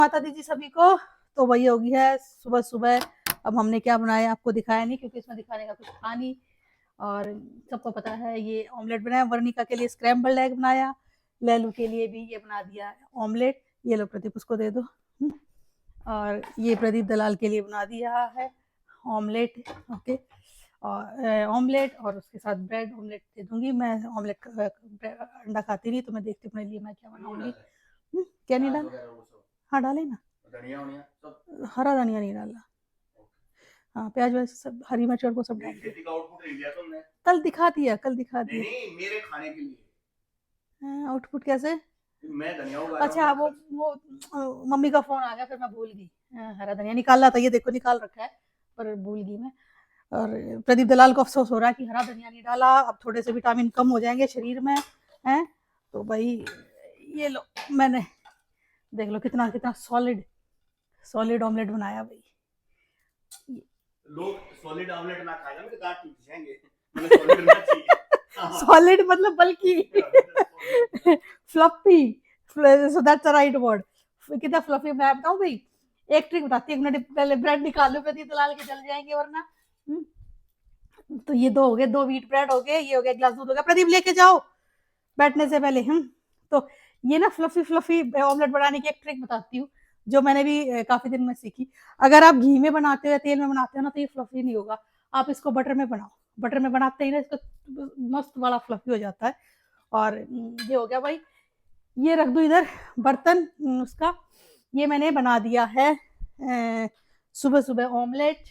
माता दी जी सभी को। तो वही होगी है सुबह सुबह। अब हमने क्या बनाया आपको दिखाया नहीं, क्योंकि इसमें दिखाने का कुछ था नहीं। और सबको पता है ये ऑमलेट बनाया, वर्णिका के लिए स्क्रैम्बल्ड एग बनाया, लैलू के लिए भी ये बना दिया ऑमलेट। ये लो प्रदीप, उसको दे दो। और ये प्रदीप दलाल के लिए बना दिया है ऑमलेट। ओके, और ऑमलेट और उसके साथ ब्रेड ऑमलेट दे दूंगी मैं। ऑमलेट अंडा खाती नहीं, तो मैं देखती अपने लिए मैं क्या बनाऊंगी। क्या नहीं डाला? हाँ डाले ना, हरा धनिया नहीं डाला। हाँ प्याज वैसे सब, हरी मिर्च और वो सब डाल दिया। कल दिखा दिया, कल दिखा दिया। नहीं, मेरे खाने के लिए आउटपुट कैसे? मैं धनिया उगा रहा हूँ। अच्छा वो मम्मी का फोन आ गया, फिर मैं भूल गई। हरा धनिया निकालना था, ये देखो निकाल रखा है, पर भूल गई मैं। और प्रदीप दलाल को अफसोस हो रहा है कि हरा धनिया नहीं डाला, अब थोड़े से विटामिन कम हो जाएंगे शरीर में हैं। तो भाई ये लो, मैंने देख लो कितना कितना सॉलिड सॉलिड ऑमलेट बनाया भाई। लोग सॉलिड ऑमलेट ना खाएगा, मेरे दांत टूट जाएंगे। मतलब सॉलिड ना चाहिए। सॉलिड मतलब बल्कि fluffy, so that's the right word. कितना फ्लफी मैं बताऊं भाई। एक ट्रिक बताती हूँ, एक मिनट पहले ब्रेड निकाल लो, प्रदीप दलाल के जल जाएंगे वरना। तो ये दो हो गए, 2 व्हीट ब्रेड हो गए, ये हो गया गिलास दूध हो गया। प्रदीप लेके जाओ बैठने से पहले। तो ये ना फ्लफी फ्लफी ऑमलेट बनाने की एक ट्रिक बताती हूँ, जो मैंने भी काफी दिन में सीखी। अगर आप घी में बनाते हो या तेल में बनाते हो ना, तो ये फ्लफी नहीं होगा। आप इसको बटर में बनाओ, बटर में बनाते ही ना इसको मस्त वाला फ्लफी हो जाता है। और ये हो गया भाई। ये रख दो इधर बर्तन उसका। ये मैंने बना दिया है सुबह सुबह ऑमलेट।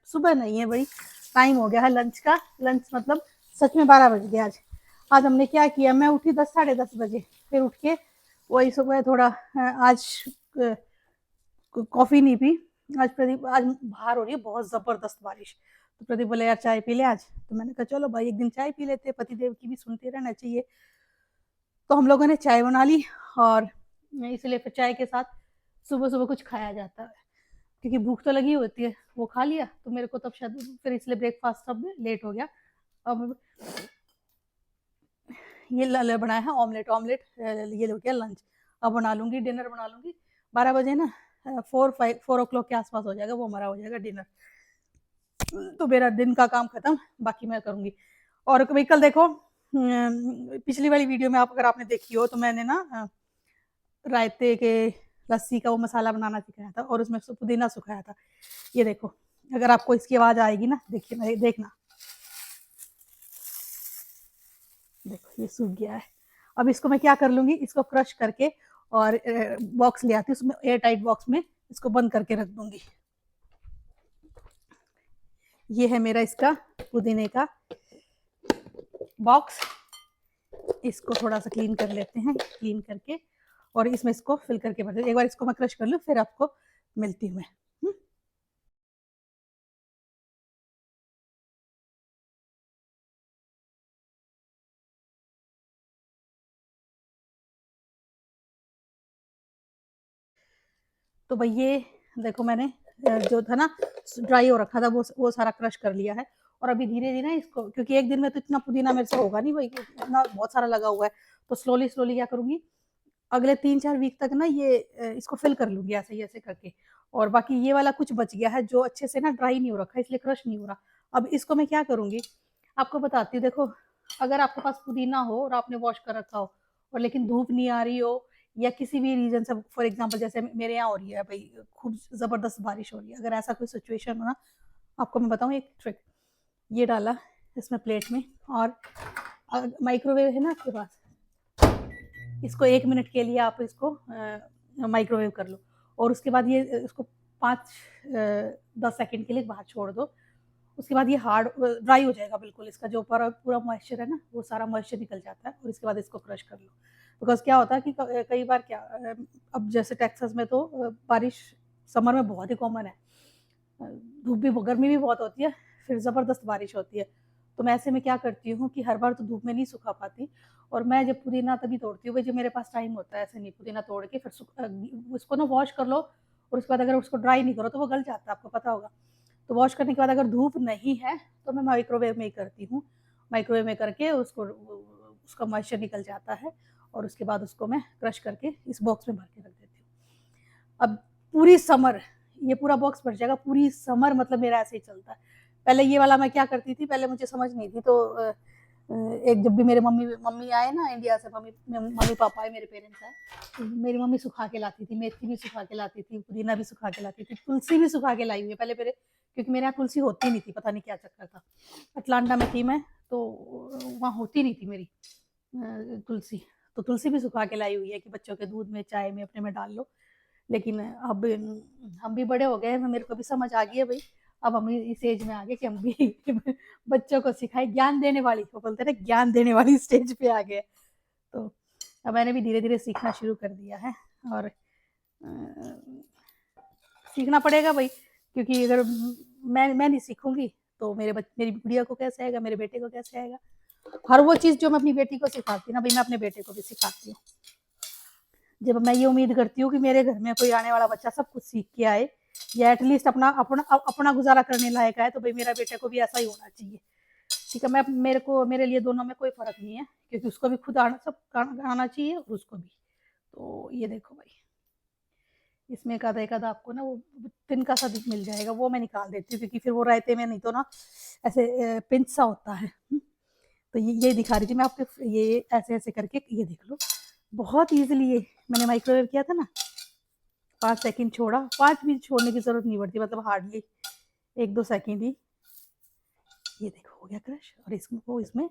सुबह नहीं है भाई, टाइम हो गया है लंच का। लंच मतलब सच में 12 बज गया आज। आज हमने क्या किया, मैं उठी 10 साढ़े 10 बजे, फिर उठ के वही सुबह थोड़ा आज कॉफी नहीं पी। आज प्रदीप, आज बाहर हो रही है बहुत जबरदस्त बारिश, तो प्रदीप बोले यार चाय पी ले आज। तो मैंने कहा चलो भाई एक दिन चाय पी लेते, पतिदेव की भी सुनते रहना चाहिए। तो हम लोगों ने चाय बना ली, और इसलिए फिर चाय के साथ सुबह सुबह कुछ खाया जाता है, क्योंकि भूख तो लगी होती है। वो खा लिया तो मेरे को तब शायद फिर इसलिए ब्रेकफास्ट सब लेट हो गया। अब ये बनाया है ऑमलेट। ऑमलेट ये हो गया लंच। अब बना लूंगी डिनर, बना लूंगी 12 बजे ना, 4 o'clock के आसपास हो जाएगा, वो हमारा हो जाएगा डिनर। तो मेरा दिन का काम खत्म, बाकी मैं करूंगी। और कभी कल देखो पिछली वाली वीडियो में आप अगर आपने देखी हो, तो मैंने ना रायते के लस्सी का वो मसाला बनाना सिखाया था, और उसमें पुदीना सुखाया था। ये देखो, अगर आपको इसकी आवाज आएगी ना, देखिए देखना, देखो ये सूख गया है। अब इसको मैं क्या कर लूंगी, इसको क्रश करके और बॉक्स ले आती हूँ, उसमें एयर टाइट बॉक्स में इसको बंद करके रख दूंगी। ये है मेरा इसका पुदीने का बॉक्स। इसको थोड़ा सा क्लीन कर लेते हैं, क्लीन करके और इसमें इसको फिल करके भर देते। एक बार इसको मैं क्रश कर लूँ, फिर आपको मिलती हूँ मैं। तो भाई ये देखो, मैंने जो था ना ड्राई हो रखा था, वो सारा क्रश कर लिया है। और अभी धीरे धीरे इसको, क्योंकि एक दिन में तो इतना पुदीना मेरे से होगा नहीं भाई, इतना बहुत सारा लगा हुआ है। तो स्लोली स्लोली क्या करूंगी, अगले 3-4 वीक तक ना ये इसको फिल कर लूंगी ऐसे ही ऐसे करके। और बाकी ये वाला कुछ बच गया है जो अच्छे से ना ड्राई नहीं हो रखा, इसलिए क्रश नहीं हो रहा। अब इसको मैं क्या करूंगी आपको बताती हूँ। देखो, अगर आपके पास पुदीना हो और आपने वॉश कर रखा हो, और लेकिन धूप नहीं आ रही हो, या किसी भी रीजन से, फॉर एग्जाम्पल जैसे मेरे यहाँ हो रही है भाई, खूब जबरदस्त बारिश हो रही है, अगर ऐसा कोई सिचुएशन हो ना, आपको मैं बताऊँ एक ट्रिक। ये डाला इसमें प्लेट में, और माइक्रोवेव है ना आपके पास, इसको 1 मिनट के लिए आप इसको माइक्रोवेव कर लो, और उसके बाद ये इसको 5-10 सेकेंड के लिए बाहर छोड़ दो। उसके बाद ये हार्ड ड्राई हो जाएगा बिल्कुल, इसका जो पूरा मॉइस्चर है ना, वो सारा मॉइस्चर निकल जाता है। और इसके बाद इसको क्रश कर लो, बिकॉज क्या होता है कि कई बार क्या, अब जैसे टेक्सास में तो बारिश समर में बहुत ही कॉमन है, धूप भी, गर्मी भी बहुत होती है, फिर ज़बरदस्त बारिश होती है। तो मैं ऐसे में क्या करती हूँ कि हर बार तो धूप में नहीं सुखा पाती, और मैं जब पुदीना तभी तोड़ती हूँ भाई जब मेरे पास टाइम होता है। ऐसे नहीं, पुदीना तोड़ के फिर उसको ना वॉश कर लो, और उसके बाद अगर उसको ड्राई नहीं करो तो वो गल जाता है, आपको पता होगा। तो वॉश करने के बाद अगर धूप नहीं है, तो मैं माइक्रोवेव में ही करती हूँ। माइक्रोवेव में करके उसको, उसका मॉइस्चर निकल जाता है, और उसके बाद उसको मैं क्रश करके इस बॉक्स में भर के रख देती हूँ। अब पूरी समर ये पूरा बॉक्स भर जाएगा, पूरी समर मतलब मेरा ऐसे ही चलता है। पहले ये वाला मैं क्या करती थी, पहले मुझे समझ नहीं थी, तो एक जब भी मेरे मम्मी मम्मी आए ना इंडिया से, मम्मी पापा आए, मेरे पेरेंट्स आए, तो मेरी मम्मी सुखा के लाती थी, मेथी भी सुखा के लाती थी, पुदीना भी सुखा के लाती थी, तुलसी भी सुखा के लाई हुई है पहले मेरे, क्योंकि मेरे यहाँ तुलसी होती नहीं थी, पता नहीं क्या चक्कर था। अटलांटा में थी मैं, तो वहाँ होती नहीं थी मेरी तुलसी, तो तुलसी भी सुखा के लाई हुई है कि बच्चों के दूध में, चाय में, अपने में डाल लो। लेकिन अब हम भी बड़े हो गए, मेरे को भी समझ आ गई है भाई, अब हम इस एज में आ गए कि हम भी बच्चों को सिखाए, ज्ञान देने वाली, वो बोलते हैं ना ज्ञान देने वाली स्टेज पे आ गए। तो अब मैंने भी धीरे धीरे सीखना शुरू कर दिया है, और सीखना पड़ेगा भाई, क्योंकि अगर मैं नहीं सीखूंगी तो मेरी गुड़िया को कैसे आएगा, मेरे बेटे को कैसे आएगा। हर वो चीज़ जो मैं अपनी बेटी को सिखाती हूँ ना भाई, मैं अपने बेटे को भी सिखाती हूँ। जब मैं ये उम्मीद करती हूँ कि मेरे घर में कोई आने वाला बच्चा सब कुछ सीख के आए, या एटलीस्ट अपना गुजारा करने लायक आए, तो भाई मेरा बेटे को भी ऐसा ही होना चाहिए। ठीक है, मेरे लिए दोनों में कोई फर्क नहीं है, क्योंकि उसको भी खुद आना चाहिए, और उसको भी। तो ये देखो भाई, इसमें एक आधा आपको ना वो तिनका सा मिल जाएगा, वो मैं निकाल देती हूँ, क्योंकि फिर वो रायते में नहीं तो ना ऐसे पिंच सा होता है। तो ये दिखा रही थी मैं आपको, ये ऐसे ऐसे करके, ये देख लो बहुत ईजिली। ये मैंने माइक्रोवेव किया था ना, 5 सेकंड छोड़ा, 5 भी छोड़ने की जरूरत नहीं पड़ती, मतलब हार्डली 1-2 सेकंड ही। ये देखो हो गया क्रश, और इसमें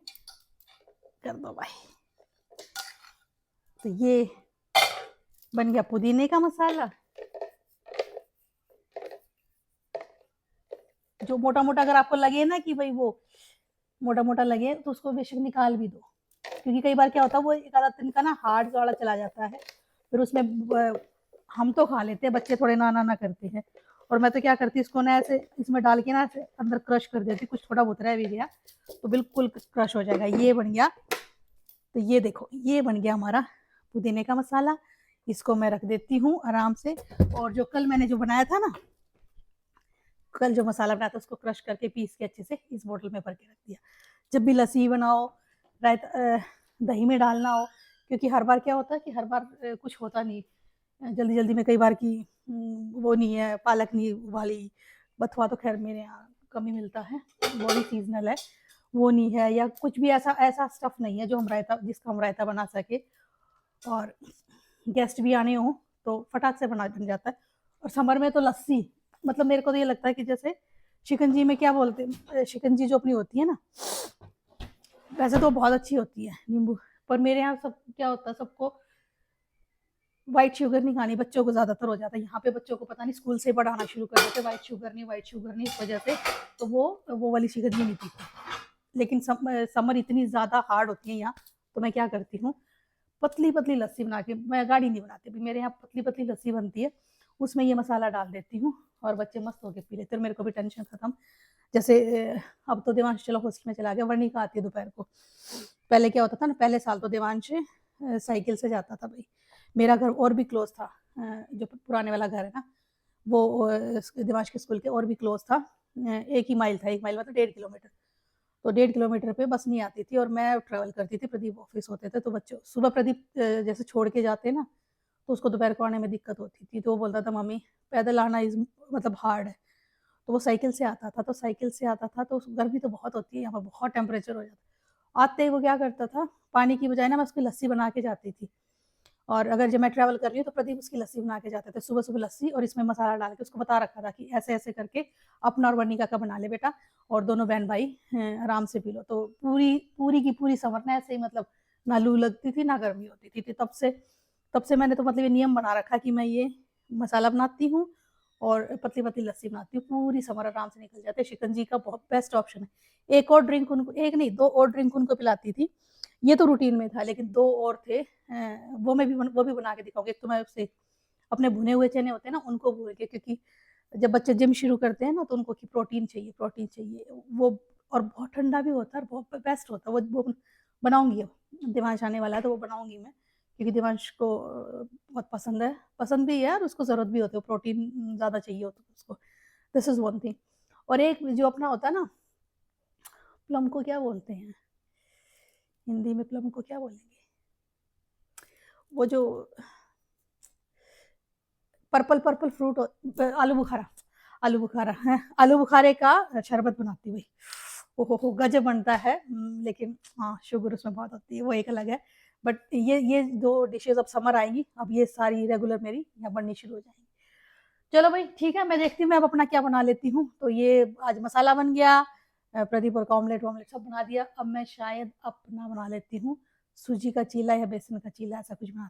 कर दो भाई। तो ये बन गया पुदीने का मसाला। जो मोटा मोटा अगर आपको लगे ना कि भाई वो मोटा मोटा लगे, तो उसको बेशक निकाल भी दो, क्योंकि कई बार क्या होता है वो एक आधा दिन का ना हार्ड वाला चला जाता है, फिर उसमें हम तो खा लेते हैं, बच्चे थोड़े ना ना करते हैं। और मैं तो क्या करती, इसको ना ऐसे इसमें डाल के ना ऐसे अंदर क्रश कर देती, कुछ थोड़ा बहुत रह भी गया तो बिल्कुल क्रश हो जाएगा। ये बन गया। तो ये देखो, ये बन गया हमारा पुदीने का मसाला। इसको मैं रख देती हूँ आराम से। और जो कल मैंने जो बनाया था ना, कल जो मसाला बनाया था, उसको क्रश करके पीस के अच्छे से इस बोतल में भर के रख दिया। जब भी लस्सी बनाओ, रायता दही में डालना हो, क्योंकि हर बार क्या होता है कि हर बार कुछ होता नहीं, जल्दी जल्दी में कई बार की वो नहीं है, पालक नहीं उबाली, बथुआ तो खैर मेरे यहाँ कम ही मिलता है, वो भी सीजनल है, वो नहीं है, या कुछ भी ऐसा ऐसा स्टफ नहीं है जो हम रायता जिसका हम रायता बना सके, और गेस्ट भी आने हो तो फटाक से बन जाता है। और समर में तो लस्सी, मतलब मेरे को तो ये लगता है कि जैसे शिकंजी में क्या बोलते हैं, शिकंजी जो अपनी होती है ना, वैसे तो बहुत अच्छी होती है नींबू, पर मेरे यहाँ सब क्या होता है, सबको व्हाइट शुगर नहीं खानी, बच्चों को ज्यादातर हो जाता है यहाँ पे, बच्चों को पता नहीं स्कूल से पढ़ाना शुरू कर देते व्हाइट शुगर नहीं, व्हाइट शुगर नहीं, इस वजह से तो वो वाली शिकंजी नहीं पीती। लेकिन समर इतनी ज्यादा हार्ड होती है यहाँ, तो मैं क्या करती हूँ, पतली पतली लस्सी बना के, मैं गाढ़ी नहीं बनाती, मेरे यहाँ पतली पतली लस्सी बनती है, उसमें ये मसाला डाल देती हूँ, और बच्चे मस्त होके पी लेते हैं, मेरे को भी टेंशन खत्म। जैसे अब तो देवांश चलो हॉस्टल में चला गया, वर्णिका आती है दोपहर को। पहले क्या होता था ना, पहले साल तो देवांश साइकिल से जाता था भाई, मेरा घर और भी क्लोज था, जो पुराने वाला घर है ना, वो देवांश के स्कूल के और भी क्लोज था, 1 ही माइल था, 1 माइल मतलब 1.5 किलोमीटर। तो 1.5 किलोमीटर पे बस नहीं आती थी, और मैं ट्रैवल करती थी, प्रदीप ऑफिस होते थे, तो बच्चों सुबह प्रदीप जैसे छोड़ के जाते ना, तो उसको दोपहर को आने में दिक्कत होती थी, तो वो बोलता था मम्मी पैदल आना इज मतलब हार्ड है, तो वो साइकिल से आता था, तो साइकिल से आता था, तो गर्मी तो बहुत होती है यहाँ पर, बहुत टेम्परेचर हो जाता है। आते ही वो क्या करता था, पानी की बजाय ना मैं उसकी लस्सी बना के जाती थी, और अगर जब मैं ट्रैवल कर रही हूँ तो प्रदीप उसकी लस्सी बना के जाते थे, सुबह सुबह लस्सी, और इसमें मसाला डाल के उसको बता रखा था कि ऐसे ऐसे करके अपना और वर्णिका का बना ले बेटा, और दोनों बहन भाई आराम से पी लो। तो पूरी पूरी की पूरी समर ना ऐसे ही, मतलब ना लू लगती थी ना गर्मी होती थी, तब से मैंने तो मतलब ये नियम बना रखा कि मैं ये मसाला बनाती हूँ और पतली पतली लस्सी बनाती हूँ, पूरी समर आराम से निकल जाते हैं। शिकंजी का बहुत बेस्ट ऑप्शन है। एक और ड्रिंक उनको, एक नहीं 2 और ड्रिंक उनको पिलाती थी, ये तो रूटीन में था, लेकिन 2 और थे, वो भी बना के दिखाऊंगी। एक तो मैं उससे अपने भुने हुए चने होते हैं ना, उनको भून के, क्योंकि जब बच्चे जिम शुरू करते हैं ना, तो उनको की प्रोटीन चाहिए, प्रोटीन चाहिए वो, और बहुत ठंडा भी होता है और बहुत बेस्ट होता है वो बनाऊंगी। अब दिमाग आने वाला है तो वो बनाऊंगी मैं, क्योंकि दिमांश को बहुत पसंद है, पसंद भी है, और उसको ज़रूरत भी होती है, प्रोटीन ज़्यादा चाहिए होता है उसको। This is one thing. और एक जो अपना होता है ना, प्लम को क्या बोलते हैं हिंदी में, प्लम को क्या बोलेंगे, वो जो पर्पल पर्पल फ्रूट, आलू बुखारा है, आलू बुखारे का शरबत बनाती हुई, ओहो गजब बनता है। लेकिन हाँ, शुगर उसमें बहुत होती है, वो एक अलग है। बट ये 2 डिशेज़ अब समर आएँगी, अब ये सारी रेगुलर मेरी यहाँ बननी शुरू हो जाएँगी। चलो भाई ठीक है, मैं देखती हूँ मैं अब अपना क्या बना लेती हूँ। तो ये आज मसाला बन गया, प्रदीप और का ऑमलेट-वॉमलेट सब बना दिया। अब मैं शायद अपना बना लेती हूँ, सूजी का चीला या बेसन का चीला, ऐसा कुछ बनाती हूँ।